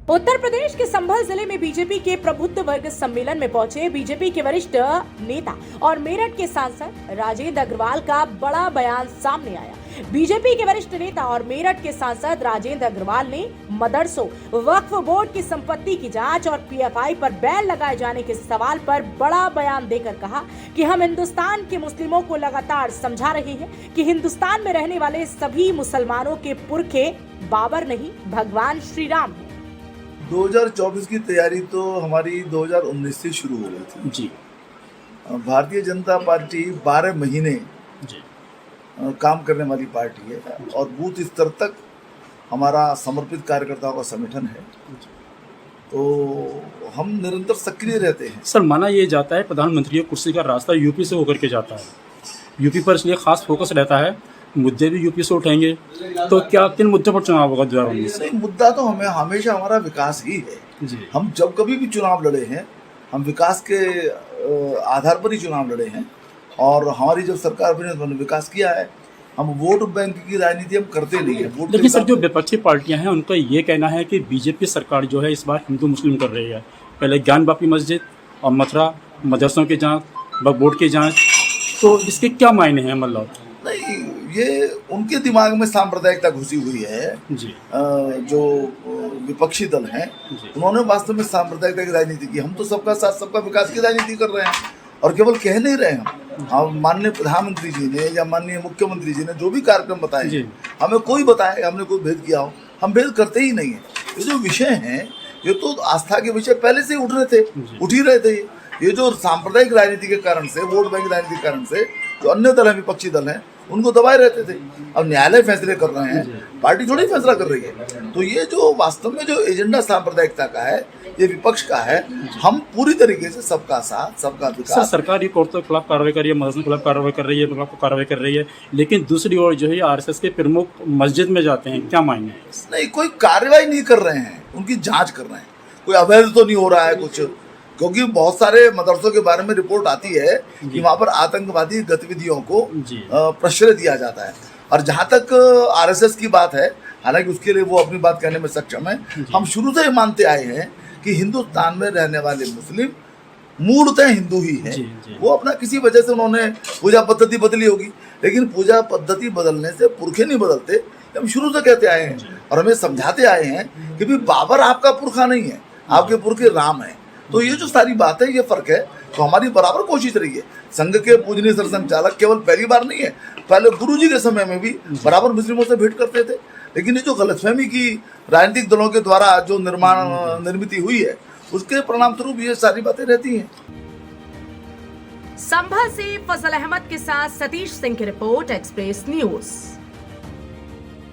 उत्तर प्रदेश के संभल जिले में बीजेपी के प्रबुद्ध वर्ग सम्मेलन में पहुंचे बीजेपी के वरिष्ठ नेता और मेरठ के सांसद राजेंद्र अग्रवाल का बड़ा बयान सामने आया। बीजेपी के वरिष्ठ नेता और मेरठ के सांसद राजेंद्र अग्रवाल ने मदरसों, वक्फ बोर्ड की संपत्ति की जांच और पीएफआई पर बैन लगाए जाने के सवाल पर बड़ा बयान देकर कहा कि हम हिंदुस्तान के मुस्लिमों को लगातार समझा रहे हैं कि हिंदुस्तान में रहने वाले सभी मुसलमानों के पुरखे बाबर नहीं, भगवान श्री राम हैं। 2024 की तैयारी तो हमारी 2019 से शुरू हो गई थी जी। भारतीय जनता पार्टी 12 महीने जी। काम करने वाली पार्टी है और बूथ स्तर तक हमारा समर्पित कार्यकर्ताओं का संगठन है, तो हम निरंतर सक्रिय रहते हैं। सर, माना ये जाता है प्रधानमंत्री की कुर्सी का रास्ता यूपी से होकर के जाता है, यूपी पर इसलिए खास फोकस रहता है, मुद्दे भी यूपी से उठेंगे, तो क्या किन मुद्दों पर चुनाव होगा 2019? मुद्दा तो हमें हमेशा हमारा विकास ही है जी। हम जब कभी भी चुनाव लड़े हैं, हम विकास के आधार पर ही चुनाव लड़े हैं और हमारी जब सरकार बनी तो हमने विकास किया है। हम वोट बैंक की राजनीति हम करते नहीं है। लेकिन सर, जो विपक्षी पार्टियां हैं उनका ये कहना है कि बीजेपी सरकार जो है इस बार हिंदू मुस्लिम कर रही है। पहले ज्ञान बापी मस्जिद और मथुरा मदरसों की जांच, वक्फ बोर्ड की जांच, तो इसके क्या मायने हैं? मतलब नहीं, ये उनके दिमाग में सांप्रदायिकता घुसी हुई है जी। जो विपक्षी दल हैं उन्होंने वास्तव में सांप्रदायिकता की राजनीति की। हम तो सबका साथ सबका विकास की राजनीति कर रहे हैं और केवल कह नहीं रहे हम माननीय प्रधानमंत्री जी ने या माननीय मुख्यमंत्री जी ने जो भी कार्यक्रम बताए, हमें कोई बताए हमने कोई भेद किया हो, हम भेद करते ही नहीं है। ये जो विषय हैं ये तो आस्था के विषय पहले से उठ रहे थे, उठ ही रहे थे। ये जो सांप्रदायिक राजनीति के कारण से, वोट बैंक राजनीति के कारण से जो अन्य दल हैं, विपक्षी दल हैं, उनको दबाए रहते थे। अब न्यायालय फैसले कर रहे हैं, पार्टी थोड़ी फैसला कर रही है। तो ये जो वास्तव में जो एजेंडा सांप्रदायिकता का है, ये विपक्ष का है। हम पूरी तरीके से सबका साथ, सबका विकास। सर, सरकार एक औरतों के खिलाफ कार्रवाई कर रही है, मदरसों के खिलाफ कार्रवाई कर रही है, को कार्रवाई कर रही है, लेकिन दूसरी ओर जो है आरएसएस के प्रमुख मस्जिद में जाते हैं, क्या मायने हैं? नहीं, कोई कार्रवाई नहीं कर रहे हैं, उनकी जांच कर रहे हैं। कोई अवैध तो नहीं हो रहा है कुछ, क्योंकि बहुत सारे मदरसों के बारे में रिपोर्ट आती है कि वहाँ पर आतंकवादी गतिविधियों को प्रश्रय दिया जाता है। और जहाँ तक आरएसएस की बात है, हालांकि उसके लिए वो अपनी बात कहने में सक्षम है, हम शुरू से मानते आए हैं कि हिंदुस्तान में रहने वाले मुस्लिम मूलतः हिंदू ही है। वो अपना किसी वजह से उन्होंने पूजा पद्धति बदली होगी, लेकिन पूजा पद्धति बदलने से पुरखे नहीं बदलते। हम शुरू से कहते आए हैं और हमें समझाते आए हैं कि भी बाबर आपका पुरखा नहीं है, आपके पुरखे राम है। तो ये जो सारी बात है, ये फर्क है। तो हमारी बराबर कोशिश रही है। संघ के पूजनीय सरसंघचालक केवल पहली बार नहीं है, पहले गुरुजी के समय में भी बराबर मुस्लिमों से भेंट करते थे। लेकिन ये जो गलतफहमी की राजनीतिक दलों के द्वारा जो निर्मित हुई है, उसके परिणाम स्वरूप ये सारी बातें रहती हैं। संभल से फजल अहमद के साथ सतीश सिंह की रिपोर्ट, एक्सप्रेस न्यूज।